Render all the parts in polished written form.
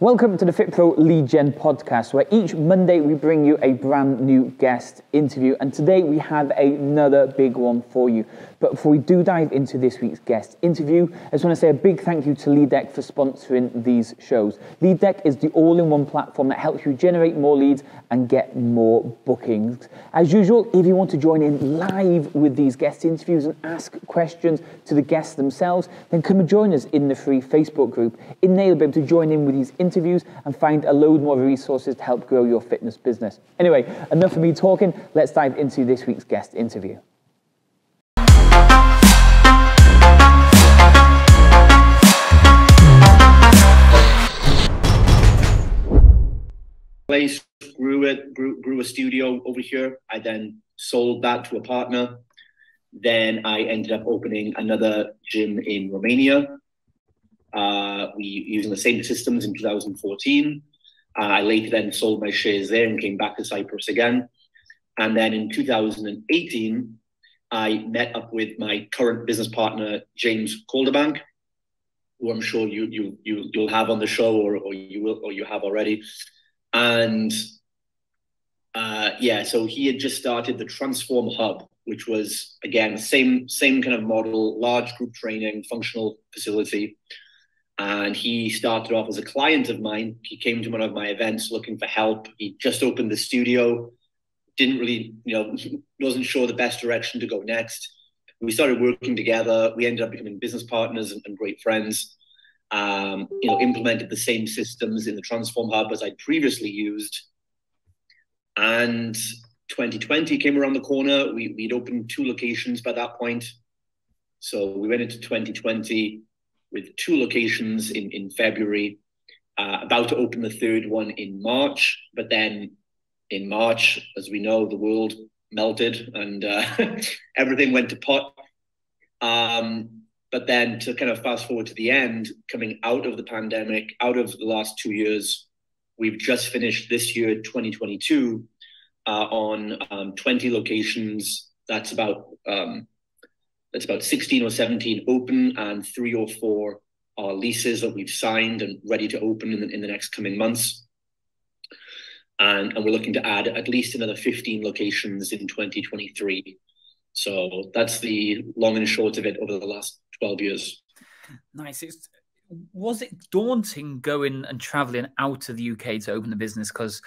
Welcome to the FitPro Lead Gen podcast, where each Monday we bring you a brand new guest interview. And today we have another big one for you. But before we do dive into this week's guest interview, I just want to say a big thank you to LeadDeck for sponsoring these shows. LeadDeck is the all-in-one platform that helps you generate more leads and get more bookings. As usual, if you want to join in live with these guest interviews and ask questions to the guests themselves, then come and join us in the free Facebook group. In there, you'll be able to join in with these interviews and find a load more resources to help grow your fitness business. Anyway, enough of me talking. Let's dive into this week's guest interview. Place grew a studio over here. I then sold that to a partner. Then I ended up opening another gym in Romania. We using the same systems in 2014. I later then sold my shares there and came back to Cyprus again. And then in 2018, I met up with my current business partner, 𝘀𝘁𝗿𝗺, who I'm sure you'll have on the show, or you have already. And so he had just started the TransformHub, which was again same kind of model, large group training, functional facility. And he started off as a client of mine. He came to one of my events looking for help. He just opened the studio, didn't really, wasn't sure the best direction to go next. We started working together. We ended up becoming business partners and great friends. Implemented the same systems in the TransformHub as I'd previously used. And 2020 came around the corner. We'd opened 2 locations by that point. So we went into 2020 with 2 locations in February, about to open the 3rd one in March. But then in March, as we know, the world melted and everything went to pot. But then to kind of fast forward to the end, coming out of the pandemic, out of the last 2 years, we've just finished this year, 2022, on 20 locations. That's about 16 or 17 open, and 3 or 4 are leases that we've signed and ready to open in the next coming months. And we're looking to add at least another 15 locations in 2023. So that's the long and short of it over the last 12 years. Nice. Was it daunting going and traveling out of the UK to open the business? Because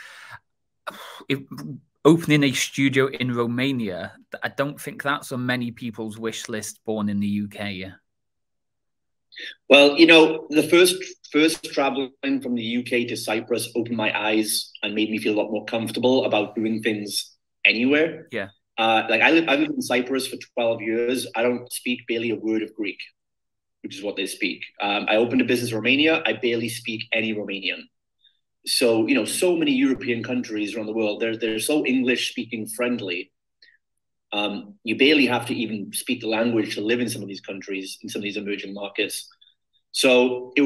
opening a studio in Romania, I don't think that's on many people's wish list born in the UK. Well, the first traveling from the UK to Cyprus opened my eyes and made me feel a lot more comfortable about doing things anywhere. Yeah. I lived in Cyprus for 12 years. I don't speak barely a word of Greek, which is what they speak. I opened a business in Romania. I barely speak any Romanian. So, so many European countries around the world, they're so English-speaking friendly. You barely have to even speak the language to live in some of these countries, in some of these emerging markets. So it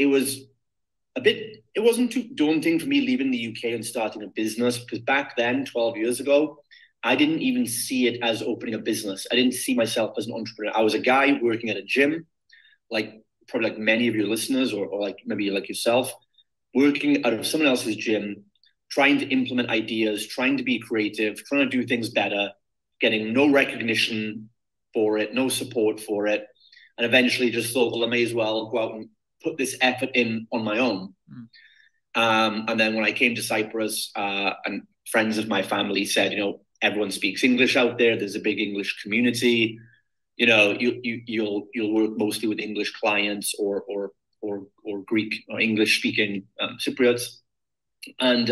wasn't too daunting for me leaving the UK and starting a business, because back then, 12 years ago, I didn't even see it as opening a business. I didn't see myself as an entrepreneur. I was a guy working at a gym, probably like many of your listeners, or like maybe like yourself, working out of someone else's gym, trying to implement ideas, trying to be creative, trying to do things better, getting no recognition for it, no support for it. And eventually just thought, well, I may as well go out and put this effort in on my own. And then when I came to Cyprus, and friends of my family said, everyone speaks English out there. There's a big English community. You'll work mostly with English clients or Greek or English speaking Cypriots. And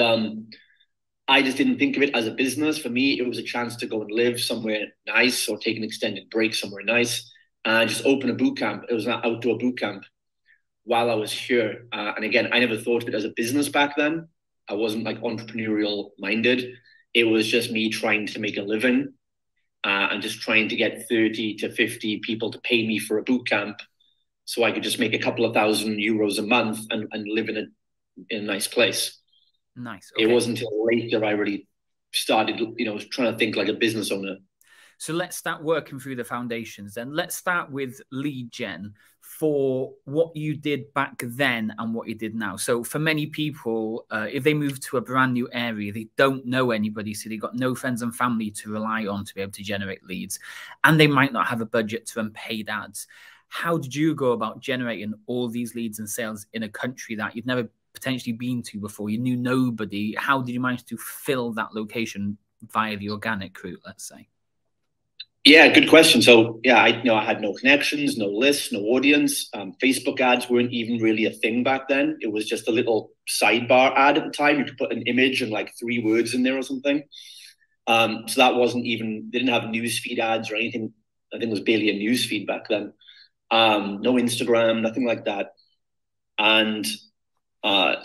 I just didn't think of it as a business. For me, it was a chance to go and live somewhere nice or take an extended break somewhere nice and just open a boot camp. It was an outdoor boot camp while I was here. And again, I never thought of it as a business back then. I wasn't entrepreneurial minded. It was just me trying to make a living and just trying to get 30 to 50 people to pay me for a boot camp so I could just make a couple of €1,000 a month and live in a nice place. Nice. Okay. It wasn't until later I really started, trying to think like a business owner. So let's start working through the foundations then. Let's start with lead gen for what you did back then and what you did now. So for many people, if they move to a brand new area, they don't know anybody, so they've got no friends and family to rely on to be able to generate leads, and they might not have a budget to run paid ads. How did you go about generating all these leads and sales in a country that you'd never potentially been to before? You knew nobody. How did you manage to fill that location via the organic route, let's say? Yeah, good question. So yeah, I had no connections, no lists, no audience. Facebook ads weren't even really a thing back then. It was just a little sidebar ad at the time. You could put an image and like 3 words in there or something. So that wasn't even, they didn't have newsfeed ads or anything. I think it was barely a newsfeed back then. No Instagram, nothing like that. And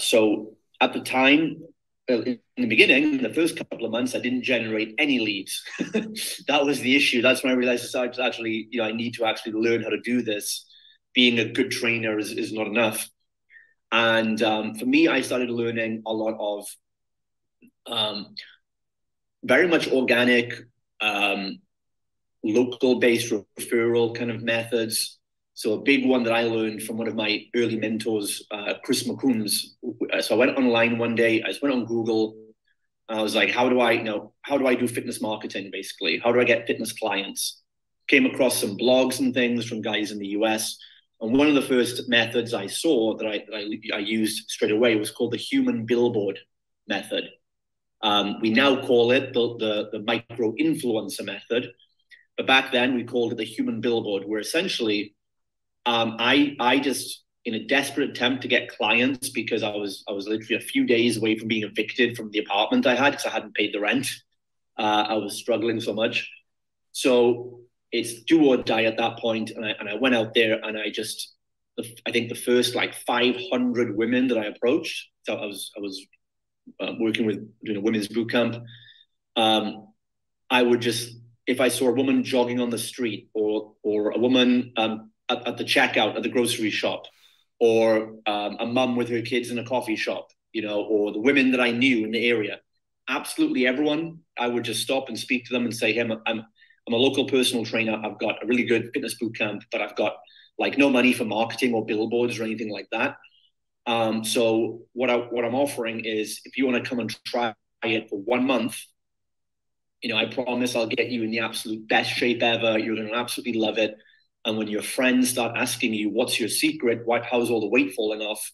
so at the time, in the beginning, in the first couple of months, I didn't generate any leads. That was the issue. That's when I realized I actually, I need to actually learn how to do this. Being a good trainer is not enough. And for me, I started learning a lot of very much organic, local-based referral kind of methods. So a big one that I learned from one of my early mentors, 𝘀𝘁𝗿 𝗵. So I went online one day, I just went on Google, and I was like, how do I do fitness marketing, basically? How do I get fitness clients? Came across some blogs and things from guys in the US. And one of the first methods I saw that I used straight away was called the human billboard method. We now call it the micro influencer method. But back then we called it the human billboard, where essentially I just, in a desperate attempt to get clients, because I was literally a few days away from being evicted from the apartment I had because I hadn't paid the rent. I was struggling so much. So it's do or die at that point. And I went out there and I think the first like 500 women that I approached, so I was working with doing a women's boot camp. I would just, if I saw a woman jogging on the street or a woman at the checkout at the grocery shop, or a mum with her kids in a coffee shop, or the women that I knew in the area, absolutely everyone, I would just stop and speak to them and say, hey, I'm a local personal trainer. I've got a really good fitness boot camp, but I've got like no money for marketing or billboards or anything like that. So what I'm offering is, if you want to come and try it for 1 month, I promise I'll get you in the absolute best shape ever. You're going to absolutely love it. And when your friends start asking you, what's your secret? How's all the weight falling off?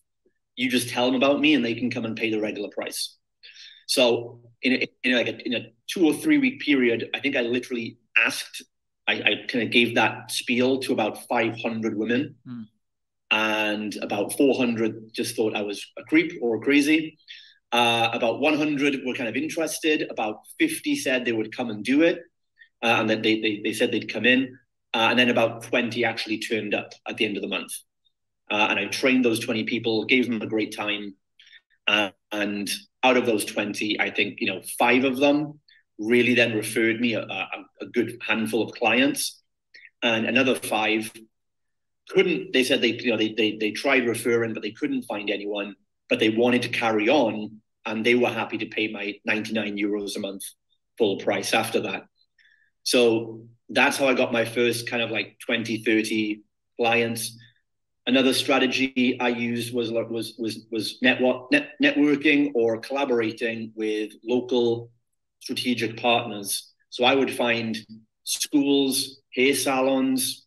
You just tell them about me and they can come and pay the regular price. So in a 2 or 3 week period, I think I literally I kind of gave that spiel to about 500 women. And about 400 just thought I was a creep or crazy. About 100 were kind of interested. About 50 said they would come and do it. And then they said they'd come in. And then about 20 actually turned up at the end of the month. And I trained those 20 people, gave them a great time. And out of those 20, I think, 5 of them really then referred me a good handful of clients. And another 5 couldn't, they said they tried referring, but they couldn't find anyone, but they wanted to carry on. And they were happy to pay my 99 euros a month full price after that. So that's how I got my first kind of like 20, 30 clients. Another strategy I used was networking or collaborating with local strategic partners. So I would find schools, hair salons,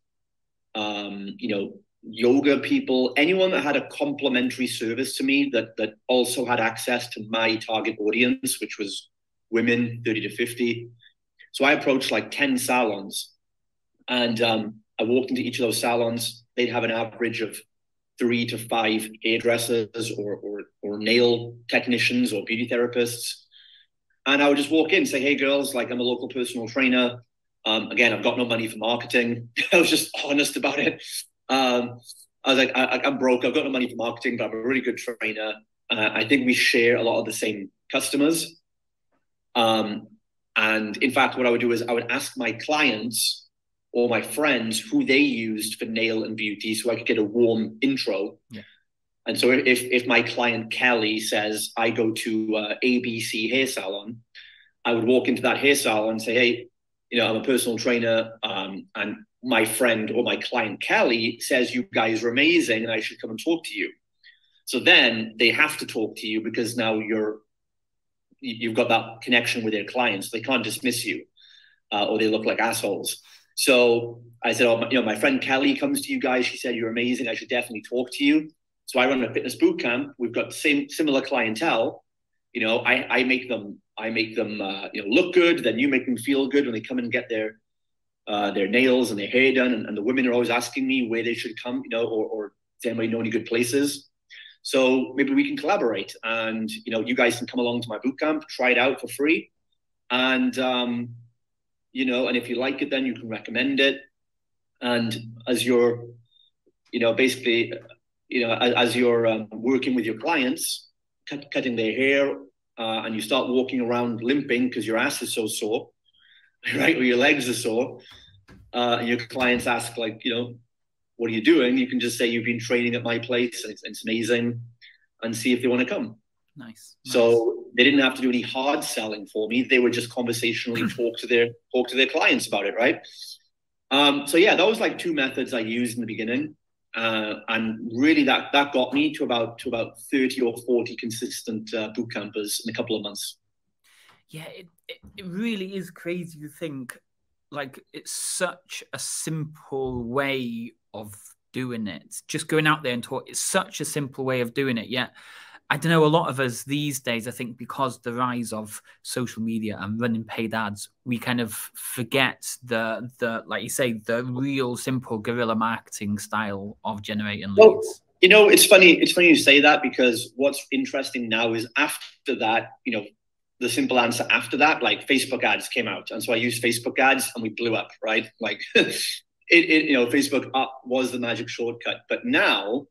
yoga people, anyone that had a complementary service to me that also had access to my target audience, which was women 30 to 50. So I approached like 10 salons, and I walked into each of those salons. They'd have an average of 3 to 5 hairdressers or nail technicians or beauty therapists. And I would just walk in and say, hey girls, like I'm a local personal trainer. Again, I've got no money for marketing. I was just honest about it. I was like, I'm broke. I've got no money for marketing, but I'm a really good trainer. I think we share a lot of the same customers. And in fact, what I would do is I would ask my clients or my friends who they used for nail and beauty, so I could get a warm intro. Yeah. And so if my client Kelly says, I go to 𝗹cie his𝗴-𝘵 hair salon, I would walk into that hair salon and say, hey, I'm a personal trainer, and my friend or my client, Kelly, says you guys are amazing and I should come and talk to you. So then they have to talk to you because now you've got that connection with their clients. They can't dismiss you or they look like assholes. So I said, my friend Kelly comes to you guys. She said, you're amazing. I should definitely talk to you. So I run a fitness boot camp. We've got similar clientele. I make them look good. Then you make them feel good when they come and get their nails and their hair done. And the women are always asking me where they should come, or does anybody know any good places? So maybe we can collaborate, and you guys can come along to my boot camp, try it out for free, and and if you like it, then you can recommend it. And as you're, as you're working with your clients, cutting their hair, and you start walking around limping because your ass is so sore, right, or your legs are sore, and your clients ask, like, what are you doing? You can just say you've been training at my place and it's amazing, and see if they want to come. Nice. So they didn't have to do any hard selling for me. They would just conversationally talk to their clients about it, right? So yeah, that was like 2 methods I used in the beginning, and really that got me to about 30 or 40 consistent boot campers in a couple of months. Yeah, it really is crazy to think, like, it's such a simple way of doing it. Just going out there and talk, it's such a simple way of doing it. Yeah. I don't know, a lot of us these days, I think because the rise of social media and running paid ads, we kind of forget the like you say, the real simple guerrilla marketing style of generating leads. Well, it's funny you say that, because what's interesting now is after that, the simple answer after that, like Facebook ads came out. And so I used Facebook ads and we blew up, right? Like Facebook was the magic shortcut. But now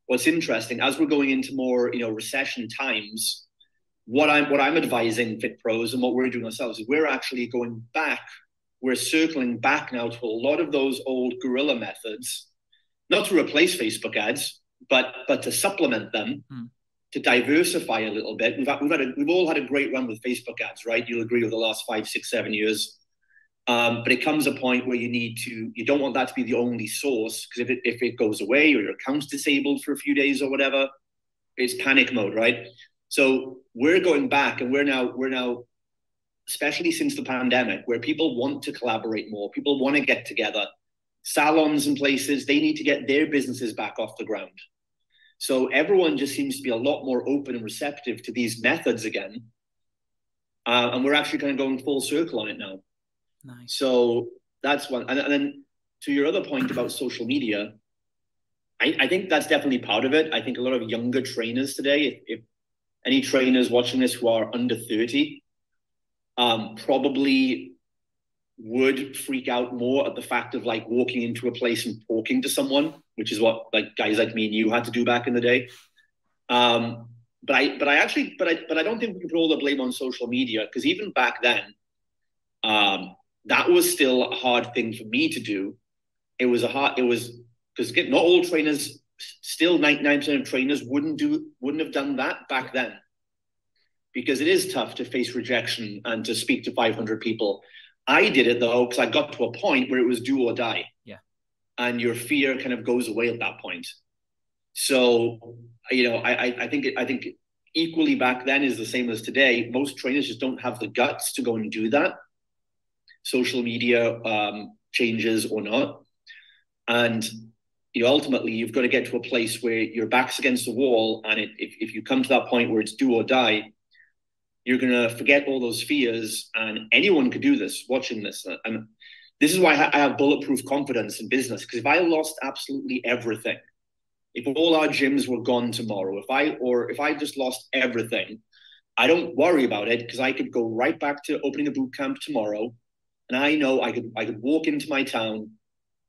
what's interesting, as we're going into more, recession times, what I'm advising fitpros and what we're doing ourselves is we're actually going back. We're circling back now to a lot of those old guerrilla methods, not to replace Facebook ads, but to supplement them, to diversify a little bit. We've all had a great run with Facebook ads, right? You'll agree, with the last 5, 6, 7 years. But it comes a point where you don't want that to be the only source, because if it goes away or your account's disabled for a few days or whatever, it's panic mode, right? So we're going back, and we're now, especially since the pandemic, where people want to collaborate more, people want to get together, salons and places, they need to get their businesses back off the ground. So everyone just seems to be a lot more open and receptive to these methods again. And we're actually kind of going full circle on it now. Nice. So that's one. And then to your other point about social media, I think that's definitely part of it. I think a lot of younger trainers today, if any trainers watching this who are under 30, probably would freak out more at the fact of like walking into a place and talking to someone, which is what like guys like me and you had to do back in the day. But I don't think we can put all the blame on social media, because even back then, that was still a hard thing for me to do. It was because not all trainers, still 99% of trainers wouldn't have done that back then, because it is tough to face rejection and to speak to 500 people. I did it though, because I got to a point where it was do or die. Yeah. And your fear kind of goes away at that point. So, I think equally back then is the same as today. Most trainers just don't have the guts to go and do that. Social media changes or not. And ultimately you've got to get to a place where your back's against the wall, and if you come to that point where it's do or die, you're going to forget all those fears. And anyone could do this, watching this. And this is why I have bulletproof confidence in business, because if I lost absolutely everything, if all our gyms were gone tomorrow, if I just lost everything, I don't worry about it, because I could go right back to opening a boot camp tomorrow. And I know I could walk into my town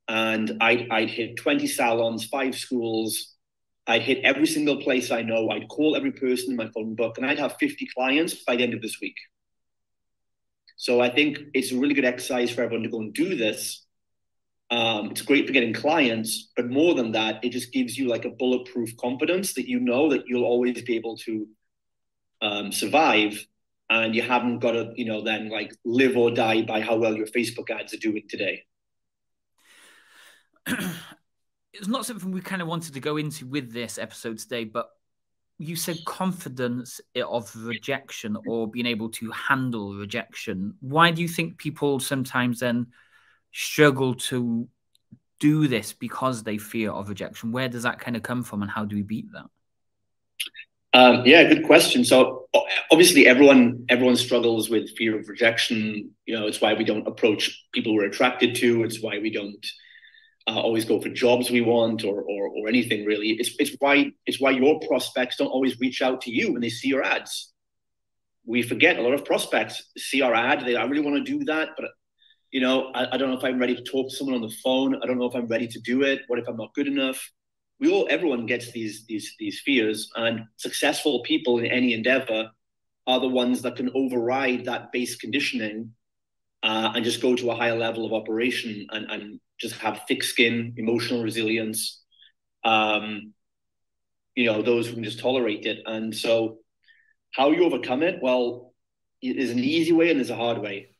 and I'd hit 20 salons, 5 schools. I'd hit every single place I know. I'd call every person in my phone book, and I'd have 50 clients by the end of this week. So I think it's a really good exercise for everyone to go and do this. It's great for getting clients, but more than that, it just gives you like a bulletproof confidence that that you'll always be able to survive and you haven't got to, then like live or die by how well your Facebook ads are doing today. It's not something we kind of wanted to go into with this episode today, but you said confidence of rejection or being able to handle rejection. Why do you think people sometimes then struggle to do this because they fear of rejection? Where does that kind of come from, and how do we beat that? Yeah, good question. So obviously everyone struggles with fear of rejection. It's why we don't approach people we're attracted to. It's why we don't always go for jobs we want or anything really. It's why your prospects don't always reach out to you when they see your ads. We forget a lot of prospects see our ad. I really want to do that, but I don't know if I'm ready to talk to someone on the phone. I don't know if I'm ready to do it. What if I'm not good enough? Everyone gets these fears, and successful people in any endeavor are the ones that can override that base conditioning and just go to a higher level of operation and just have thick skin, emotional resilience. Those who can just tolerate it. And so how you overcome it? Well, there's an easy way and there's a hard way.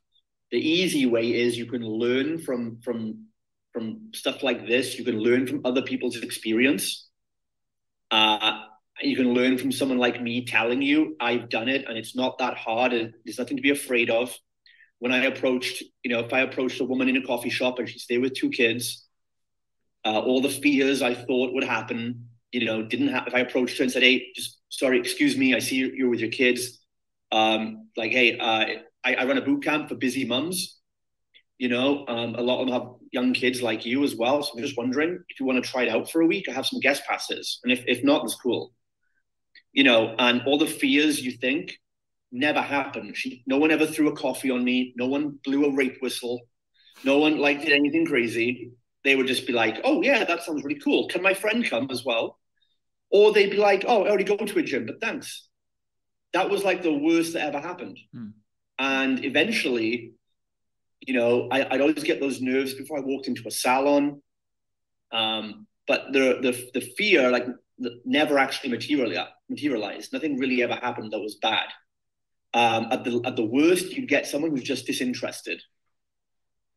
The easy way is you can learn from stuff like this. You can learn from other people's experience. You can learn from someone like me telling you, I've done it and it's not that hard. And there's nothing to be afraid of. When I approached, if I approached a woman in a coffee shop and she's there with 2 kids, all the fears I thought would happen, didn't happen. If I approached her and said, hey, sorry, excuse me, I see you're with your kids. Hey, I run a boot camp for busy mums. A lot of them have young kids like you as well. So I'm just wondering if you want to try it out for a week. I have some guest passes. And if not, it's cool. And all the fears you think never happened. No one ever threw a coffee on me. No one blew a rape whistle. No one did anything crazy. They would just be like, oh yeah, that sounds really cool. Can my friend come as well? Or they'd be like, oh, I already go to a gym, but thanks. That was like the worst that ever happened. And eventually, I'd always get those nerves before I walked into a salon. But the fear never actually materialized. Nothing really ever happened that was bad. At the worst, you'd get someone who's just disinterested.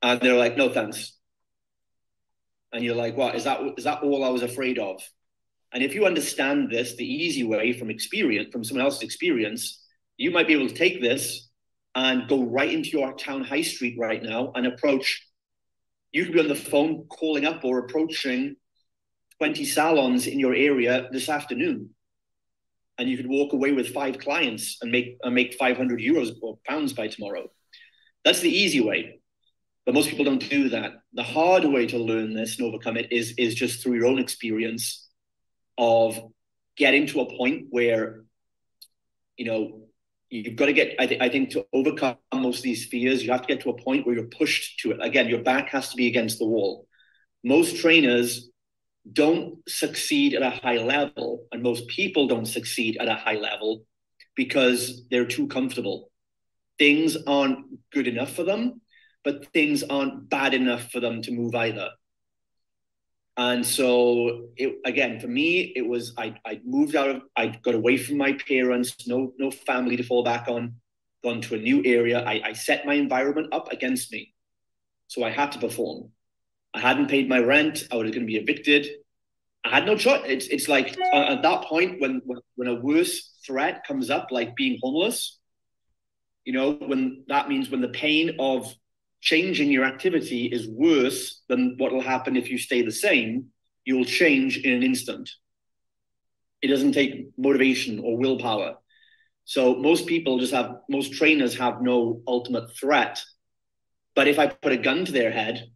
And they're like, no, thanks. And you're like, what, is that all I was afraid of? And if you understand this, the easy way from someone else's experience, you might be able to take this and go right into your town high street right now and approach. You could be on the phone calling up or approaching 20 salons in your area this afternoon. And you could walk away with 5 clients and make 500 euros or pounds by tomorrow. That's the easy way. But most people don't do that. The hard way to learn this and overcome it is just through your own experience of getting to a point where, you've got to get, I think to overcome most of these fears, you have to get to a point where you're pushed to it. Again, your back has to be against the wall. Most trainers don't succeed at a high level, and most people don't succeed at a high level because they're too comfortable. Things aren't good enough for them, but things aren't bad enough for them to move either. And so, again, for me, it was, I moved I got away from my parents, no family to fall back on, gone to a new area. I set my environment up against me. So I had to perform. I hadn't paid my rent. I was going to be evicted. I had no choice. It's like at that point when a worse threat comes up, like being homeless, when the pain of changing your activity is worse than what will happen if you stay the same, you'll change in an instant. It doesn't take motivation or willpower. So most trainers have no ultimate threat. But if I put a gun to their head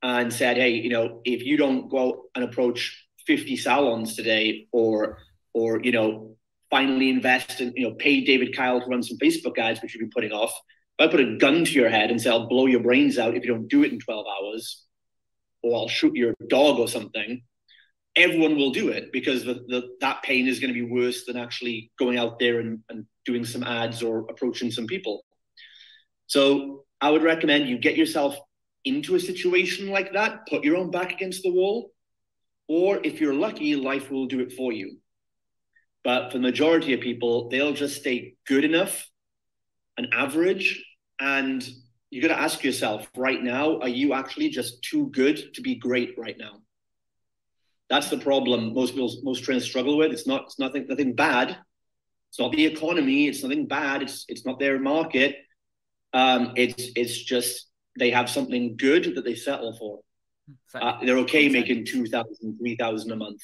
and said, hey, if you don't go out and approach 50 salons today or finally invest and, pay David Kyle to run some Facebook ads, which you've been putting off, if I put a gun to your head and say, I'll blow your brains out if you don't do it in 12 hours, or I'll shoot your dog or something, everyone will do it because that pain is going to be worse than actually going out there and doing some ads or approaching some people. So I would recommend you get yourself into a situation like that, put your own back against the wall, or if you're lucky, life will do it for you. But for the majority of people, they'll just stay good enough an average, and you got to ask yourself right now, are you actually just too good to be great right now? That's the problem most trainers struggle with. It's nothing bad. It's not the economy. It's nothing bad. It's not their market. It's just they have something good that they settle for. They're okay making 2,000, 3,000 a month.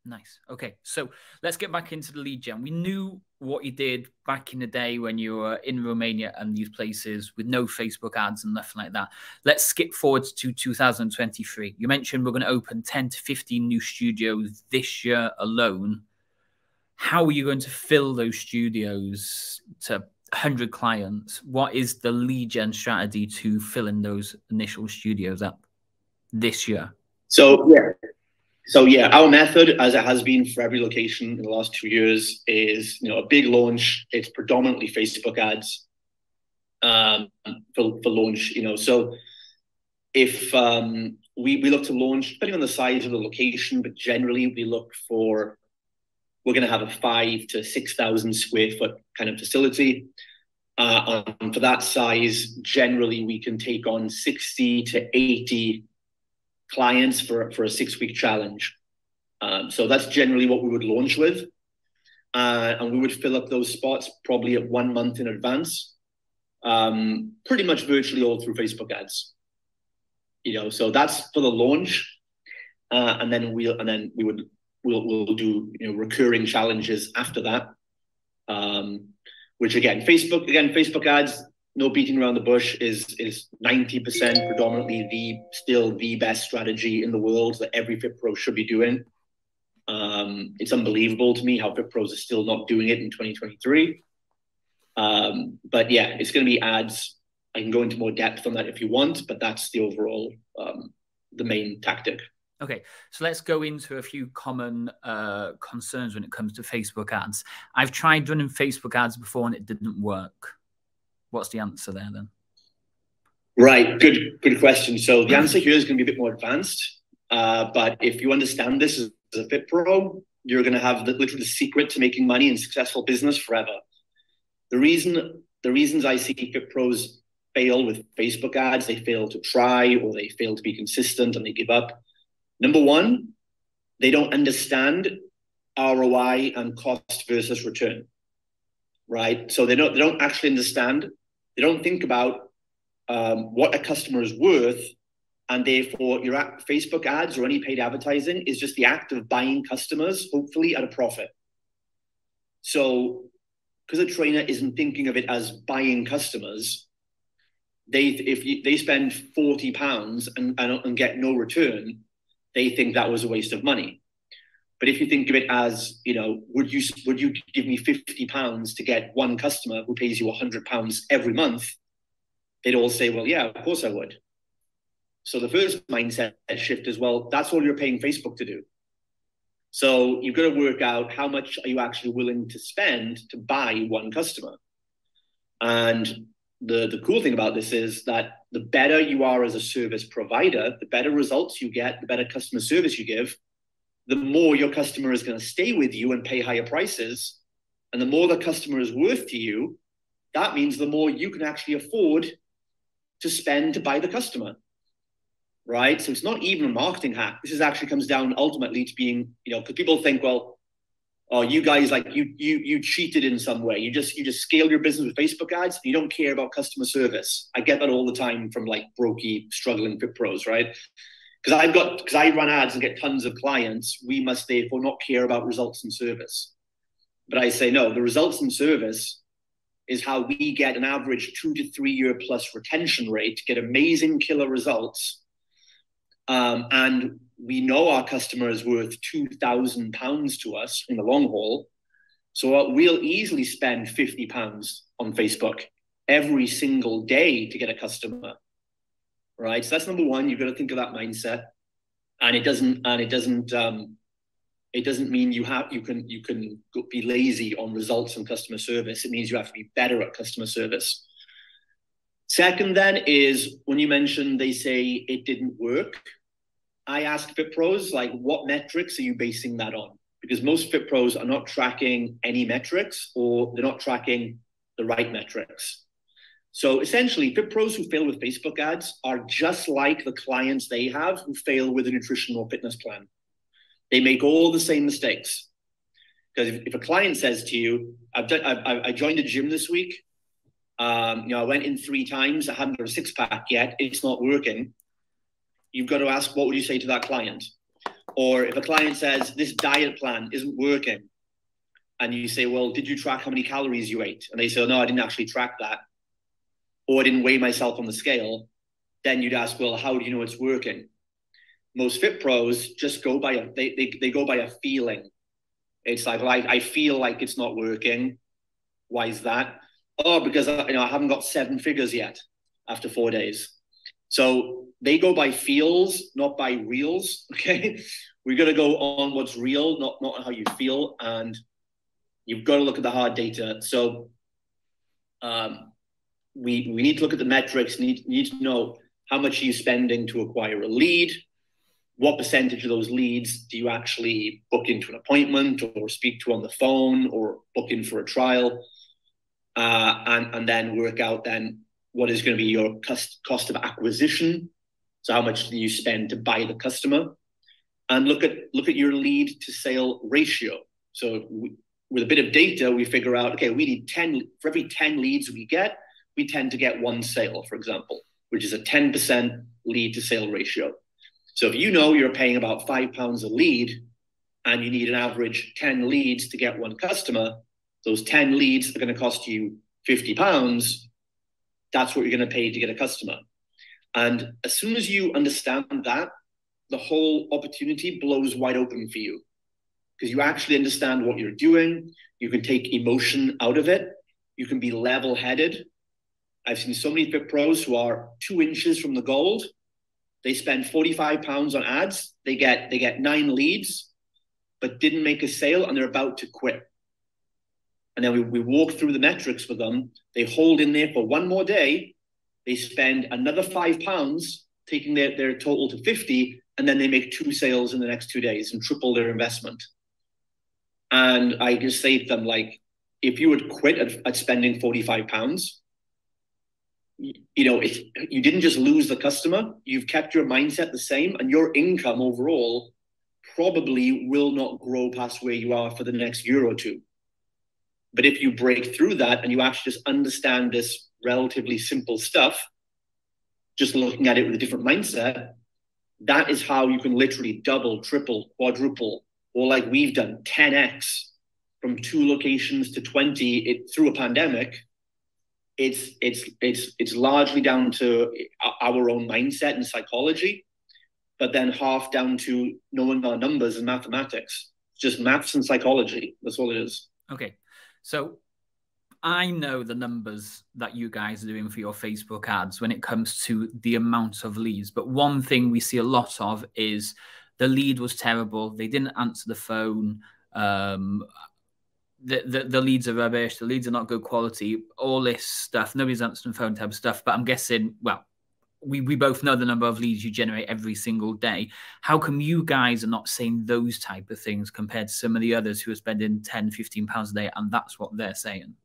Nice. Okay, so let's get back into the lead gen. We knew what you did back in the day when you were in Romania and these places with no Facebook ads and nothing like that. Let's skip forward to 2023. You mentioned we're going to open 10 to 15 new studios this year alone. How are you going to fill those studios to 100 clients? What is the lead gen strategy to fill in those initial studios up this year? So yeah, our method, as it has been for every location in the last 2 years, is a big launch. It's predominantly Facebook ads for launch. So if we look to launch, depending on the size of the location, but generally we're going to have a 5,000 to 6,000 square foot kind of facility. For that size, generally we can take on 60 to 80 clients for a 6-week challenge. So that's generally what we would launch with. And we would fill up those spots probably at 1 month in advance, pretty much virtually all through Facebook ads. So that's for the launch. And then we'll do recurring challenges after that. Which again, Facebook ads, no beating around the bush, is 90% predominantly still the best strategy in the world that every FitPro should be doing. It's unbelievable to me how FitPros are still not doing it in 2023. But yeah, it's going to be ads. I can go into more depth on that if you want, but that's the overall, the main tactic. Okay, so let's go into a few common concerns when it comes to Facebook ads. I've tried running Facebook ads before and it didn't work. What's the answer there then? Right, good question. So the answer here is going to be a bit more advanced. But if you understand this as a FitPro, you're going to have literally the secret to making money and successful business forever. The reasons I see FitPros fail with Facebook ads, they fail to try or they fail to be consistent and they give up. Number one, they don't understand ROI and cost versus return, right? So they don't actually understand. They don't think about what a customer is worth, and therefore your Facebook ads or any paid advertising is just the act of buying customers, hopefully at a profit. So because a trainer isn't thinking of it as buying customers, if they spend £40 and get no return, they think that was a waste of money. But if you think of it as, would you give me £50 to get one customer who pays you £100 every month? They'd all say, well, yeah, of course I would. So the first mindset shift is, well, that's all you're paying Facebook to do. So you've got to work out how much are you actually willing to spend to buy one customer. And the cool thing about this is that the better you are as a service provider, the better results you get, the better customer service you give, the more your customer is going to stay with you and pay higher prices. And the more the customer is worth to you, that means the more you can actually afford to spend to buy the customer, right? So it's not even a marketing hack. This actually comes down ultimately to being, because people think, well, oh, you guys, like you cheated in some way. You just scale your business with Facebook ads. And you don't care about customer service. I get that all the time from like brokey, struggling FitPros, right? Because I run ads and get tons of clients. We must therefore not care about results and service. But I say, no, the results and service is how we get an average 2 to 3 year plus retention rate, get amazing killer results. And we know our customer is worth £2,000 to us in the long haul. So we'll easily spend £50 on Facebook every single day to get a customer, right? So that's number one. You've got to think of that mindset. And it doesn't mean you can be lazy on results and customer service. It means you have to be better at customer service. Second then is when you mentioned they say it didn't work, I ask FitPros, like, what metrics are you basing that on? Because most FitPros are not tracking any metrics, or they're not tracking the right metrics. So essentially, fitpros who fail with Facebook ads are just like the clients they have who fail with a nutrition or fitness plan. They make all the same mistakes. Because if a client says to you, I joined a gym this week, I went in 3 times, I haven't got a six-pack yet, it's not working, you've got to ask, what would you say to that client? Or if a client says, this diet plan isn't working, and you say, well, did you track how many calories you ate? And they say, oh, no, I didn't actually track that. Or I didn't weigh myself on the scale. Then you'd ask, well, how do you know it's working? Most fit pros just go by they go by a feeling. It's like, I feel like it's not working. Why is that? Oh, because I haven't got 7 figures yet after 4 days. So they go by feels, not by reels. Okay, we're gonna go on what's real, not on how you feel, and you've got to look at the hard data. So we need to look at the metrics. Need to know how much are you spending to acquire a lead. What percentage of those leads do you actually book into an appointment or speak to on the phone or book in for a trial? And then work out then what is going to be your cost of acquisition. So how much do you spend to buy the customer? And look at your lead to sale ratio. So with a bit of data, we figure out, okay, we need 10, for every 10 leads we get, we tend to get 1 sale, for example, which is a 10% lead to sale ratio. So if you know you're paying about £5 a lead and you need an average 10 leads to get 1 customer, those 10 leads are going to cost you £50. That's what you're going to pay to get a customer. And as soon as you understand that, the whole opportunity blows wide open for you because you actually understand what you're doing. You can take emotion out of it. You can be level-headed. I've seen so many fit pros who are 2 inches from the gold. They spend £45 on ads. They get 9 leads, but didn't make a sale, and they're about to quit. And then we walk through the metrics with them. They hold in there for 1 more day. They spend another £5, taking their total to 50, and then they make 2 sales in the next 2 days and triple their investment. And I just say to them, like, if you would quit at spending £45, you didn't just lose the customer, you've kept your mindset the same, and your income overall probably will not grow past where you are for the next year or 2. But if you break through that and you actually just understand this relatively simple stuff, just looking at it with a different mindset, that is how you can literally double, triple, quadruple, or like we've done 10x from 2 locations to 20 through a pandemic. It's largely down to our own mindset and psychology, but then half down to knowing our numbers and mathematics. Just maths and psychology. That's all it is. Okay. So I know the numbers that you guys are doing for your Facebook ads when it comes to the amount of leads. But one thing we see a lot of is the lead was terrible. They didn't answer the phone. The leads are rubbish. The leads are not good quality. All this stuff. Nobody's answering the phone type of stuff. But I'm guessing, well, we both know the number of leads you generate every single day. How come you guys are not saying those type of things compared to some of the others who are spending £10, £15 a day, and that's what they're saying?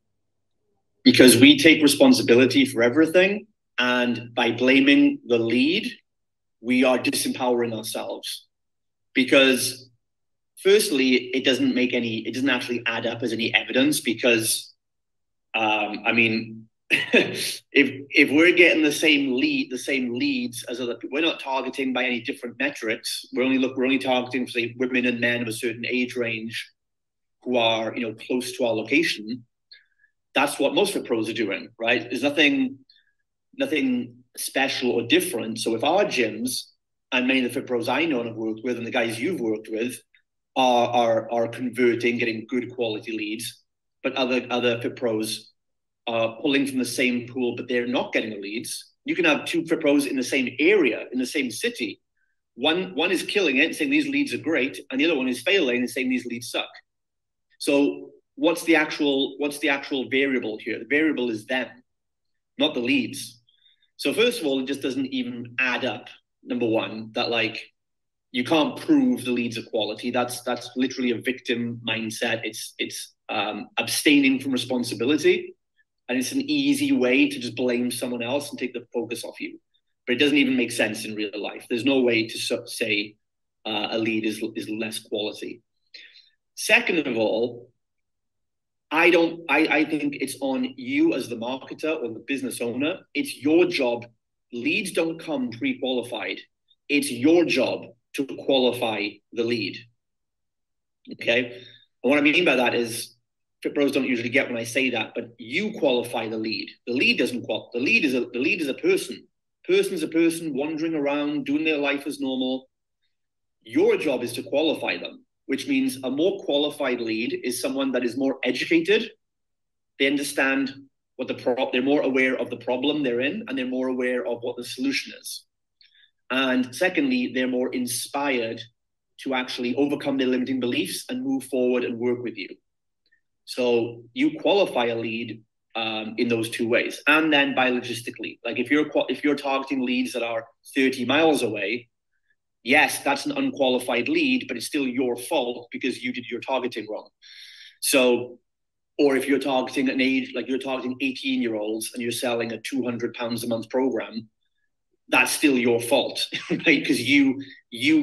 Because we take responsibility for everything, and by blaming the lead, we are disempowering ourselves. Because firstly, it doesn't actually add up as any evidence because, if we're getting the same leads as other people, we're not targeting by any different metrics. We're only targeting, say, women and men of a certain age range who are, close to our location. That's what most fit pros are doing, right? There's nothing special or different. So if our gyms and many of the fit pros I know and have worked with, and the guys you've worked with, are converting, getting good quality leads, but other fit pros are pulling from the same pool, but they're not getting the leads. You can have 2 fit pros in the same area, in the same city. One is killing it, saying these leads are great, and the other one is failing and saying these leads suck. So what's the actual variable here? The variable is them, not the leads. So first of all, it just doesn't even add up. Number one, that you can't prove the leads are quality. That's literally a victim mindset. It's abstaining from responsibility. And it's an easy way to just blame someone else and take the focus off you. But it doesn't even make sense in real life. There's no way to say a lead is less quality. Second of all, I think it's on you as the marketer or the business owner. It's your job. Leads don't come pre-qualified. It's your job to qualify the lead. Okay? And what I mean by that is, fitpros don't usually get when I say that, but you qualify the lead. The lead doesn't qualify. The lead is a person. Person's a person wandering around, doing their life as normal. Your job is to qualify them, which means a more qualified lead is someone that is more educated. They understand what they're more aware of the problem they're in, and they're more aware of what the solution is. And secondly, they're more inspired to actually overcome their limiting beliefs and move forward and work with you. So you qualify a lead in those two ways. And then by logistically, like if you're targeting leads that are 30 miles away, yes, that's an unqualified lead, but it's still your fault because you did your targeting wrong. So, or if you're targeting an age, like you're targeting 18-year-olds and you're selling a £200 a month program, that's still your fault, right? Because you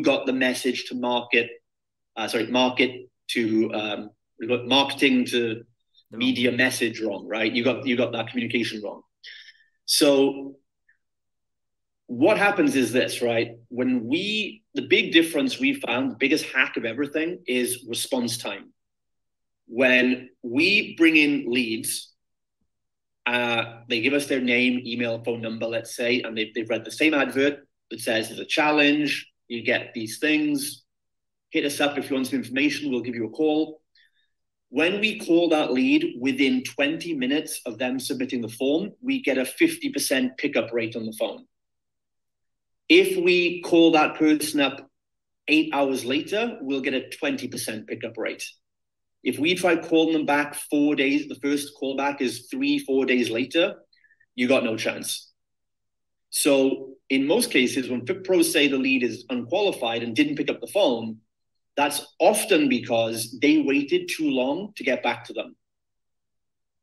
got the message to marketing to media message wrong, right? You got that communication wrong. So what happens is this, right? The big difference we found, the biggest hack of everything is response time. When we bring in leads, they give us their name, email, phone number, let's say, and they've read the same advert that says there's a challenge, you get these things, hit us up if you want some information, we'll give you a call. When we call that lead, within 20 minutes of them submitting the form, we get a 50% pickup rate on the phone. If we call that person up 8 hours later, we'll get a 20% pickup rate. If we try calling them back 4 days, the first call back is 3-4 days later, you got no chance. So in most cases, when fitpros say the lead is unqualified and didn't pick up the phone, that's often because they waited too long to get back to them.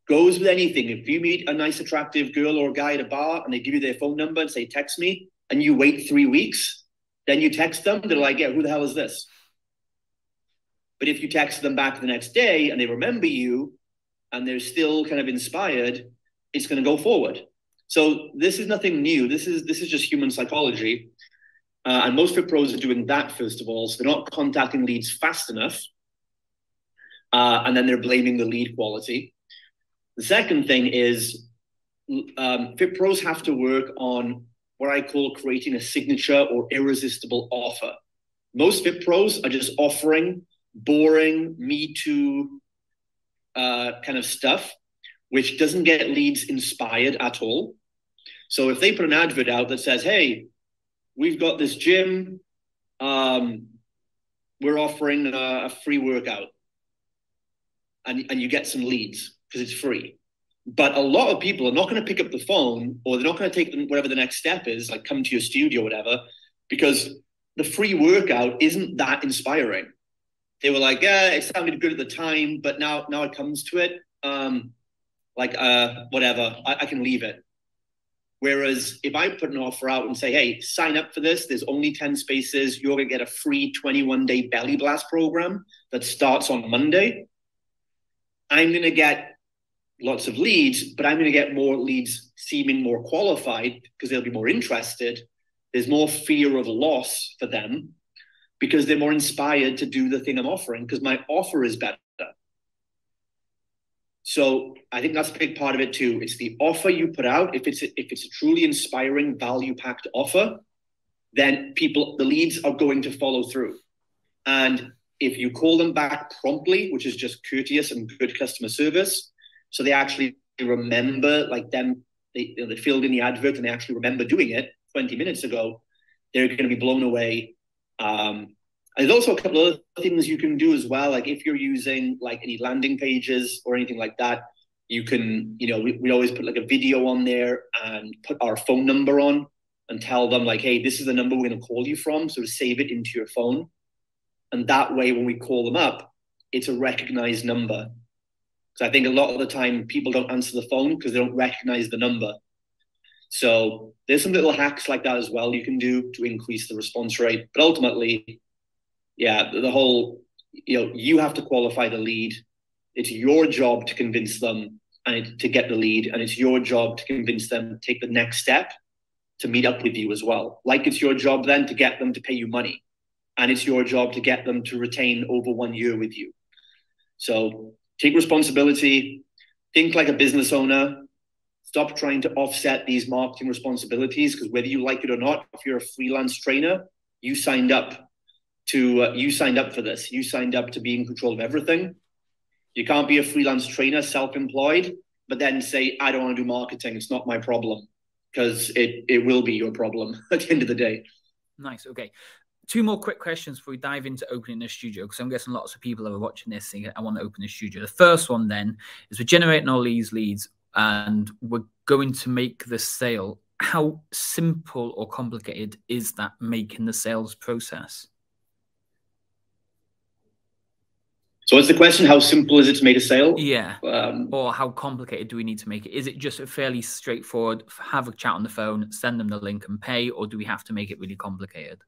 Goes with anything. If you meet a nice, attractive girl or guy at a bar and they give you their phone number and say, text me, and you wait 3 weeks, then you text them, they're like, yeah, who the hell is this? But if you text them back the next day and they remember you and they're still kind of inspired, it's going to go forward. So this is nothing new. This is just human psychology. And most fitpros are doing that, first of all. So they're not contacting leads fast enough. And then they're blaming the lead quality. The second thing is fitpros have to work on what I call creating a signature or irresistible offer. Most fitpros are just offering boring, Me Too kind of stuff, which doesn't get leads inspired at all. So if they put an advert out that says, hey, we've got this gym, we're offering a free workout, and you get some leads because it's free. But a lot of people are not going to pick up the phone, or they're not going to take them whatever the next step is, like come to your studio or whatever, because the free workout isn't that inspiring. They were like, yeah, it sounded good at the time, but now it comes to it, whatever, I can leave it. Whereas if I put an offer out and say, hey, sign up for this, there's only 10 spaces, you're going to get a free 21-day belly blast program that starts on Monday, I'm going to get lots of leads, but I'm going to get more leads seeming more qualified because they'll be more interested. There's more fear of loss for them because they're more inspired to do the thing I'm offering because my offer is better. So I think that's a big part of it too. It's the offer you put out. If it's a truly inspiring, value-packed offer, then the leads are going to follow through. And if you call them back promptly, which is just courteous and good customer service, so they actually remember, like they filled in the advert and they actually remember doing it 20 minutes ago, they're going to be blown away. And there's also a couple of other things you can do as well. Like if you're using like any landing pages or anything like that, you can, we always put like a video on there and put our phone number on and tell them like, hey, this is the number we're going to call you from. So save it into your phone. And that way, when we call them up, it's a recognized number. Because I think a lot of the time people don't answer the phone because they don't recognize the number. So there's some little hacks like that as well you can do to increase the response rate. But ultimately, yeah, the whole, you have to qualify the lead. It's your job to convince them and to get the lead. And it's your job to convince them to take the next step to meet up with you as well. Like it's your job then to get them to pay you money. And it's your job to get them to retain over 1 year with you. So take responsibility, think like a business owner. Stop trying to offset these marketing responsibilities, because whether you like it or not, if you're a freelance trainer, you signed up for this. You signed up to be in control of everything. You can't be a freelance trainer, self-employed, but then say, I don't want to do marketing. It's not my problem, because it will be your problem at the end of the day. Nice. Okay. 2 more quick questions before we dive into opening a studio, because I'm guessing lots of people are watching this thinking, I want to open a studio. The first one then is we're generating all these leads and we're going to make the sale. How simple or complicated is that making the sales process? So what's the question? How simple is it to make a sale? Yeah. Or how complicated do we need to make it? Is it just a fairly straightforward, have a chat on the phone, send them the link and pay, or do we have to make it really complicated?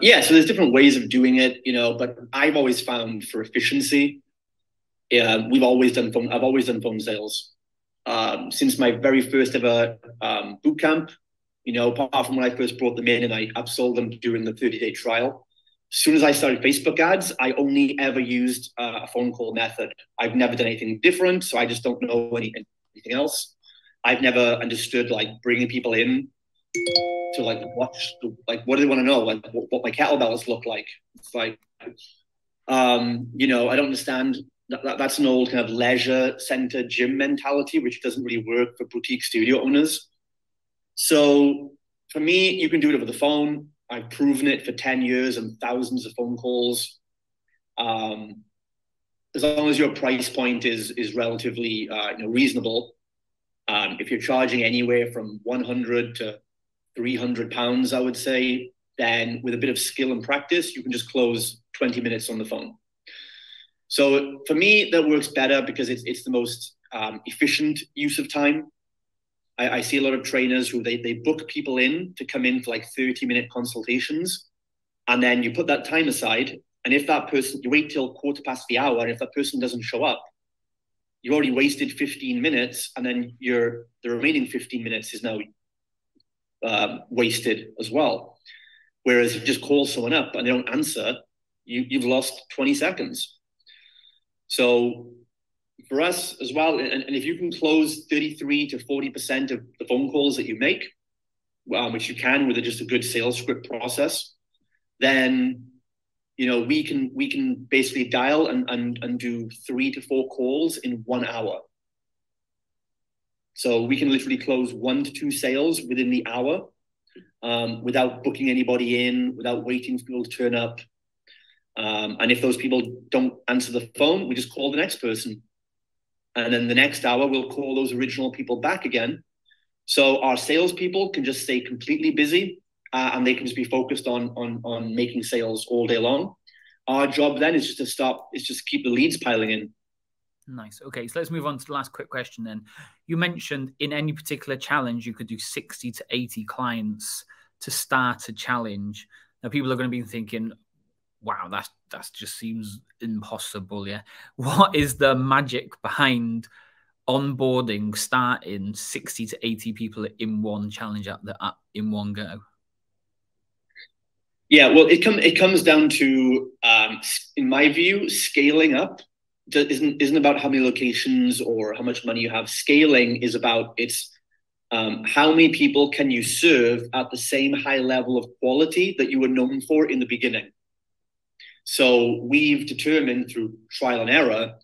Yeah, so there's different ways of doing it, but I've always found for efficiency, I've always done phone sales. Since my very first ever boot camp, apart from when I first brought them in and I upsold them during the 30-day trial. As soon as I started Facebook ads, I only ever used a phone call method. I've never done anything different, so I just don't know anything else. I've never understood bringing people in to watch, what do they want to know? What my kettlebells look like. It's I don't understand. That's an old kind of leisure center gym mentality, which doesn't really work for boutique studio owners. So for me, you can do it over the phone. I've proven it for 10 years and thousands of phone calls. As long as your price point is relatively reasonable. If you're charging anywhere from 100 to 300 pounds, I would say, then with a bit of skill and practice, you can just close 20 minutes on the phone. So for me, that works better because it's the most efficient use of time. I see a lot of trainers who they book people in to come in for 30-minute consultations. And then you put that time aside. And if that person, you wait till 1:15, and if that person doesn't show up, you already wasted 15 minutes. And then the remaining 15 minutes is now wasted as well. Whereas if you just call someone up and they don't answer, you've lost 20 seconds. So for us as well, and if you can close 33 to 40% of the phone calls that you make, which you can with just a good sales script process, then we can basically dial and do 3 to 4 calls in 1 hour. So we can literally close 1 to 2 sales within the hour without booking anybody in, without waiting for people to turn up. And if those people don't answer the phone, we just call the next person. And then the next hour, we'll call those original people back again. So our salespeople can just stay completely busy and they can just be focused on making sales all day long. Our job then is just keep the leads piling in. Nice. Okay, so let's move on to the last quick question then. You mentioned in any particular challenge, you could do 60 to 80 clients to start a challenge. Now, people are going to be thinking, wow, that just seems impossible. Yeah. What is the magic behind onboarding, starting 60 to 80 people in one challenge in one go? Yeah, well, it comes down to, in my view, scaling up isn't about how many locations or how much money you have. Scaling is about how many people can you serve at the same high level of quality that you were known for in the beginning. So we've determined through trial and error,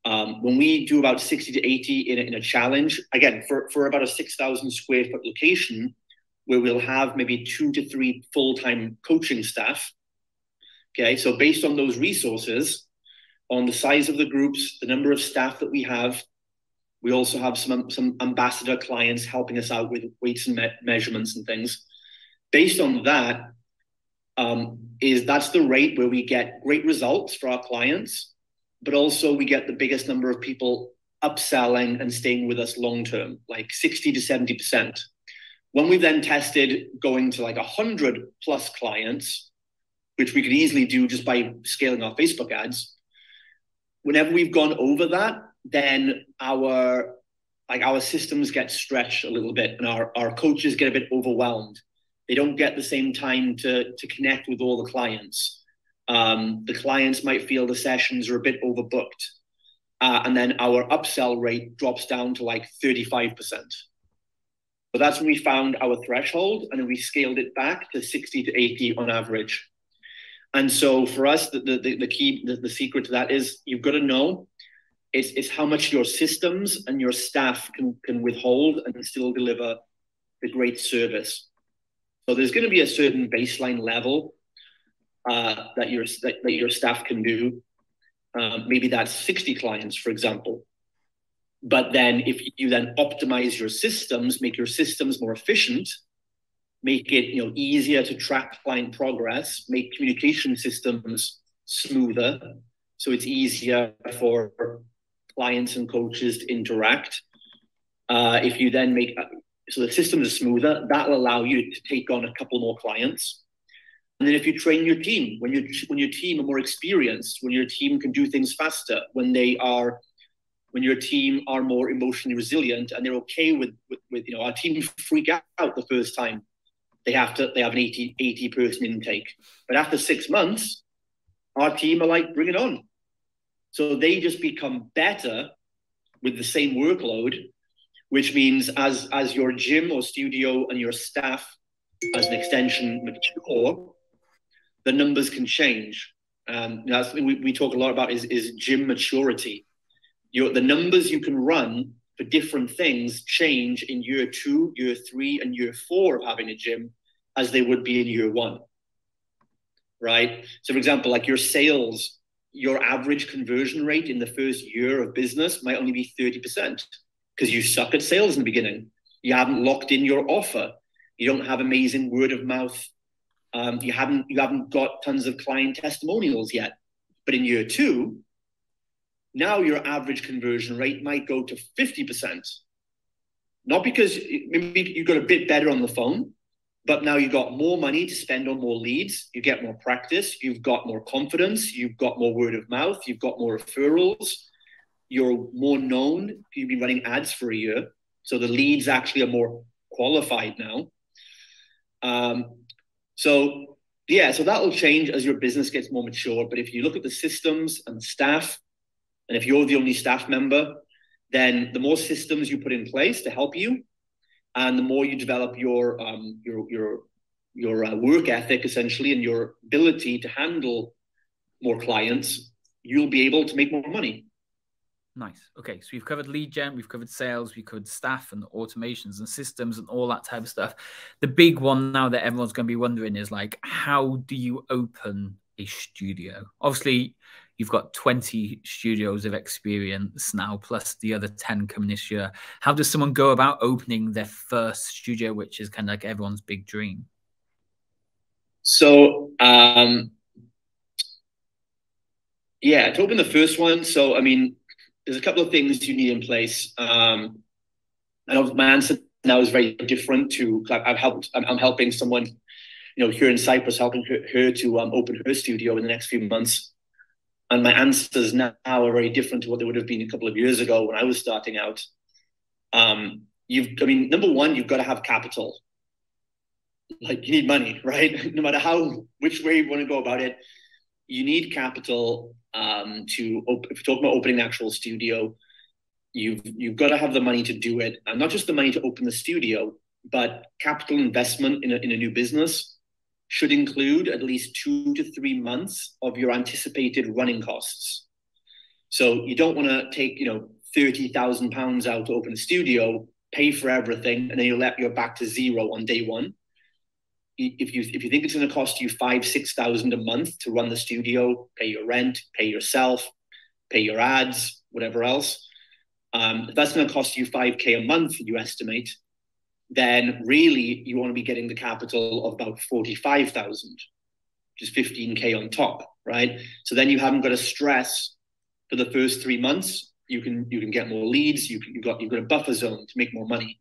when we do about 60 to 80 in a challenge, again, for about a 6,000 square foot location, where we'll have maybe 2 to 3 full-time coaching staff. Okay, so based on those resources, on the size of the groups, the number of staff that we have, we also have some ambassador clients helping us out with weights and measurements and things. Based on that, that's the rate where we get great results for our clients, but also we get the biggest number of people upselling and staying with us long-term, like 60 to 70%. When we then tested going to like 100 plus clients, which we could easily do just by scaling our Facebook ads, whenever we've gone over that, then our systems get stretched a little bit, and our coaches get a bit overwhelmed. They don't get the same time to connect with all the clients. The clients might feel the sessions are a bit overbooked. And then our upsell rate drops down to like 35%. So that's when we found our threshold, and then we scaled it back to 60 to 80 on average. And so for us, the key, the secret to that is you've got to know is how much your systems and your staff can withhold and still deliver the great service. So there's going to be a certain baseline level that your staff can do. Maybe that's 60 clients, for example. But then if you then optimize your systems, make your systems more efficient, make it easier to track client progress, make communication systems smoother, so it's easier for clients and coaches to interact. If you then make so the systems are smoother, that'll allow you to take on a couple more clients. And then if you train your team, when your team are more experienced, when your team can do things faster, when your team are more emotionally resilient, and they're okay with our team freak out the first time they have an 80 person intake. But after 6 months, our team are like, bring it on. So they just become better with the same workload, which means as your gym or studio and your staff as an extension mature, the numbers can change. That's something we talk a lot about is gym maturity. The numbers you can run for different things change in year 2, year 3, and year 4 of having a gym as they would be in year 1, right? So for example, like your sales, your average conversion rate in the first year of business might only be 30% because you suck at sales in the beginning. You haven't locked in your offer. You don't have amazing word of mouth. You haven't got tons of client testimonials yet. But in year 2, now your average conversion rate might go to 50%. Not because maybe you got a bit better on the phone, but now you've got more money to spend on more leads. You get more practice. You've got more confidence. You've got more word of mouth. You've got more referrals. You're more known. You've been running ads for a year. So the leads actually are more qualified now. So that will change as your business gets more mature. But if you look at the systems and the staff, and if you're the only staff member, then the more systems you put in place to help you, and the more you develop your work ethic, essentially, and your ability to handle more clients, you'll be able to make more money. Nice. Okay, so we've covered lead gen, we've covered sales, we've covered staff and automations and systems and all that type of stuff. The big one now that everyone's going to be wondering is like, how do you open a studio? Obviously, you've got 20 studios of experience now, plus the other 10 coming this year. How does someone go about opening their first studio, which is kind of like everyone's big dream? So, to open the first one, so, I mean, there's a couple of things you need in place. I know my answer now is very different to, I'm helping someone, here in Cyprus, helping her to open her studio in the next few months. And my answers now are very different to what they would have been a couple of years ago when I was starting out. Number one, you've got to have capital. Like, you need money, right? No matter which way you want to go about it, you need capital if you're talking about opening an actual studio, you've got to have the money to do it. And not just the money to open the studio, but capital investment in a new business should include at least 2 to 3 months of your anticipated running costs. So you don't want to take, £30,000 out to open a studio, pay for everything, and then you're back to zero on day one. If you think it's going to cost you $5,000-6,000 a month to run the studio, pay your rent, pay yourself, pay your ads, whatever else, if that's going to cost you $5,000 a month, you estimate, then really you want to be getting the capital of about $45,000, which is $15,000 on top, right? So then you haven't got to stress for the first 3 months. You can get more leads. You've got a buffer zone to make more money.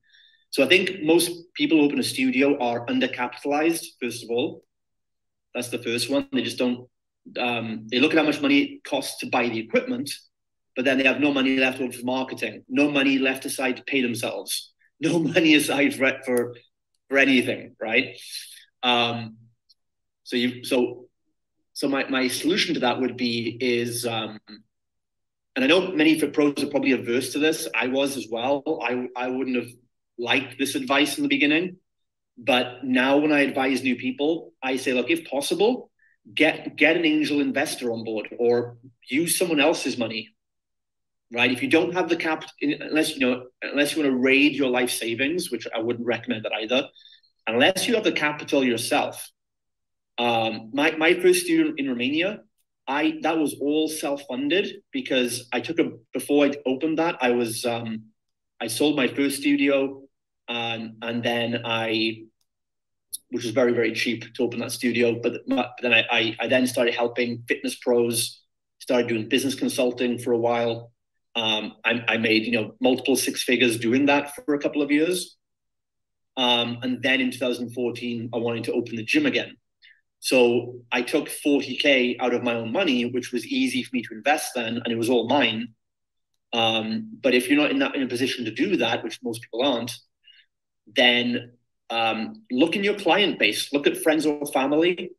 So I think most people who open a studio are undercapitalized. First of all, that's the first one. They just don't. They look at how much money it costs to buy the equipment, but then they have no money left over for marketing, no money left aside to pay themselves, no money aside for anything, right? So my solution to that would be and I know many fitpros are probably averse to this. I was as well. I wouldn't have liked this advice in the beginning, but now when I advise new people, I say, look, if possible, get an angel investor on board or use someone else's money, right? If you don't have the capital, unless you want to raid your life savings, which I wouldn't recommend that either, unless you have the capital yourself. My first studio in Romania, that was all self-funded because before I opened that, I sold my first studio, and then which was very, very cheap to open that studio. But then I then started helping fitness pros, started doing business consulting for a while. I made, multiple six figures doing that for a couple of years. And then in 2014, I wanted to open the gym again. So I took 40K out of my own money, which was easy for me to invest then, and it was all mine. But if you're not in a position to do that, which most people aren't, then look in your client base, look at friends or family.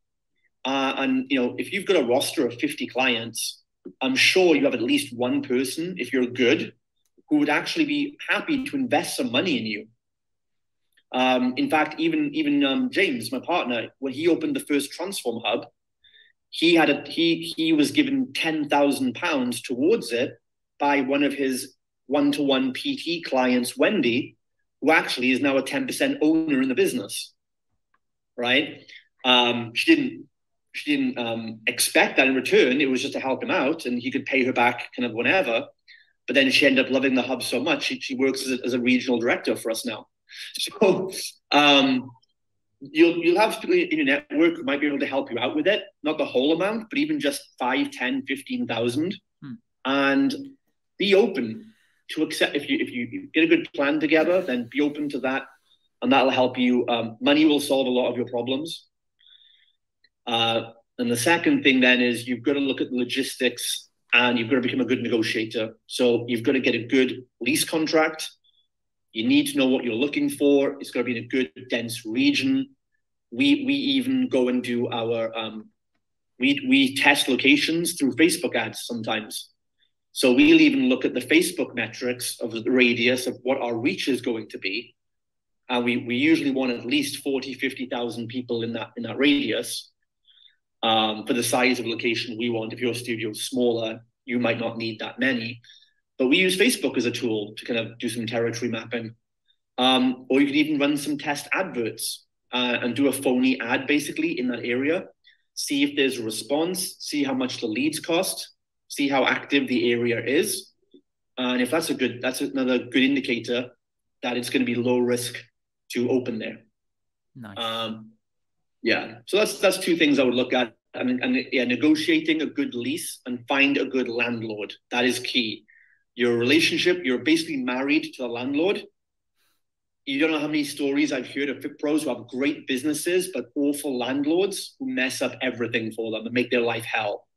And if you've got a roster of 50 clients, I'm sure you have at least one person, if you're good, who would actually be happy to invest some money in you. In fact, even James, my partner, when he opened the first TransformHub, he was given £10,000 towards it by one of his one-to-one PT clients, Wendy, who actually is now a 10% owner in the business, right? She didn't expect that in return. It was just to help him out, and he could pay her back kind of whenever. But then she ended up loving the hub so much, she works as a regional director for us now. So you'll have people in your network who might be able to help you out with it, not the whole amount, but even just 5, 10, 15,000, and be open to accept. If you get a good plan together, then be open to that, and that'll help you. Money will solve a lot of your problems. And the second thing then is you've got to look at the logistics, and you've got to become a good negotiator. So you've got to get a good lease contract. You need to know what you're looking for. It's got to be in a good, dense region. We even go and do our, we test locations through Facebook ads sometimes. So we'll even look at the Facebook metrics of the radius of what our reach is going to be. And we usually want at least 40, 50,000 people in that radius for the size of location we want. If your studio is smaller, you might not need that many. But we use Facebook as a tool to kind of do some territory mapping. Or you could even run some test adverts and do a phony ad basically in that area. See if there's a response, see how much the leads cost, see how active the area is. And if that's another good indicator that it's going to be low risk to open there. Nice. Yeah, so that's two things I would look at. And negotiating a good lease and find a good landlord. That is key. Your relationship, you're basically married to the landlord. You don't know how many stories I've heard of fitpros who have great businesses, but awful landlords who mess up everything for them and make their life hell.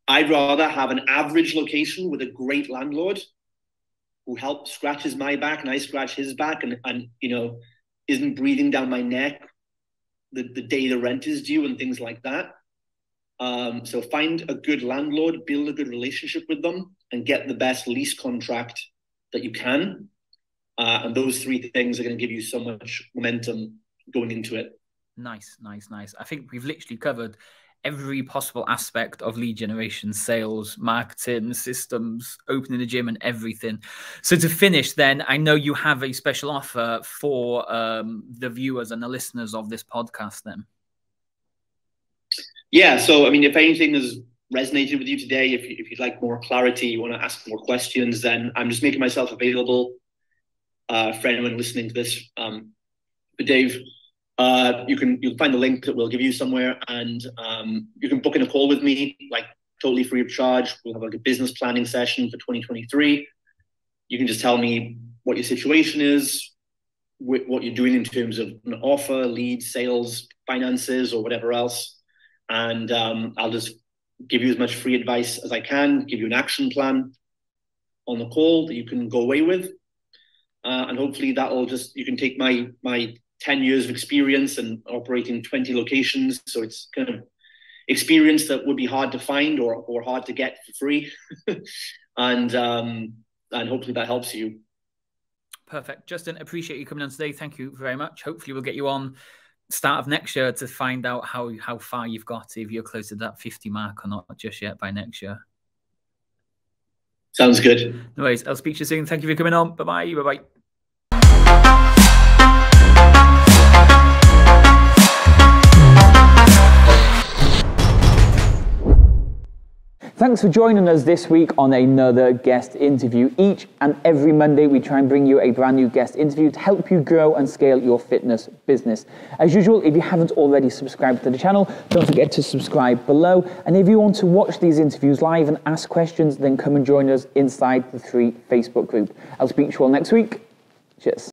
I'd rather have an average location with a great landlord who scratches my back and I scratch his back and isn't breathing down my neck the day the rent is due and things like that. So find a good landlord, build a good relationship with them, and get the best lease contract that you can. And those three things are going to give you so much momentum going into it. Nice. I think we've literally covered every possible aspect of lead generation, sales, marketing, systems, opening a gym and everything. So to finish then, I know you have a special offer for the viewers and the listeners of this podcast then. Yeah, so I mean, if anything has resonated with you today, if you'd like more clarity, you want to ask more questions, then I'm just making myself available for anyone listening to this. But Dave, you'll find the link that we'll give you somewhere, and you can book in a call with me. Like totally free of charge. We'll have like a business planning session for 2023. You can just tell me what your situation is, what you're doing in terms of an offer, leads, sales, finances, or whatever else. And I'll just give you as much free advice as I can, give you an action plan on the call that you can go away with. And hopefully that'll you can take my 10 years of experience and operating 20 locations. So it's kind of experience that would be hard to find or hard to get for free. And hopefully that helps you. Perfect. Justin, appreciate you coming on today. Thank you very much. Hopefully we'll get you on start of next year to find out how far you've got, if you're close to that 50 mark or not just yet by next year. Sounds good. No worries. I'll speak to you soon. Thank you for coming on. Bye-bye. Bye-bye. Thanks for joining us this week on another guest interview. Each and every Monday, we try and bring you a brand new guest interview to help you grow and scale your fitness business. As usual, if you haven't already subscribed to the channel, don't forget to subscribe below. And if you want to watch these interviews live and ask questions, then come and join us inside the 3 Facebook group. I'll speak to you all next week. Cheers.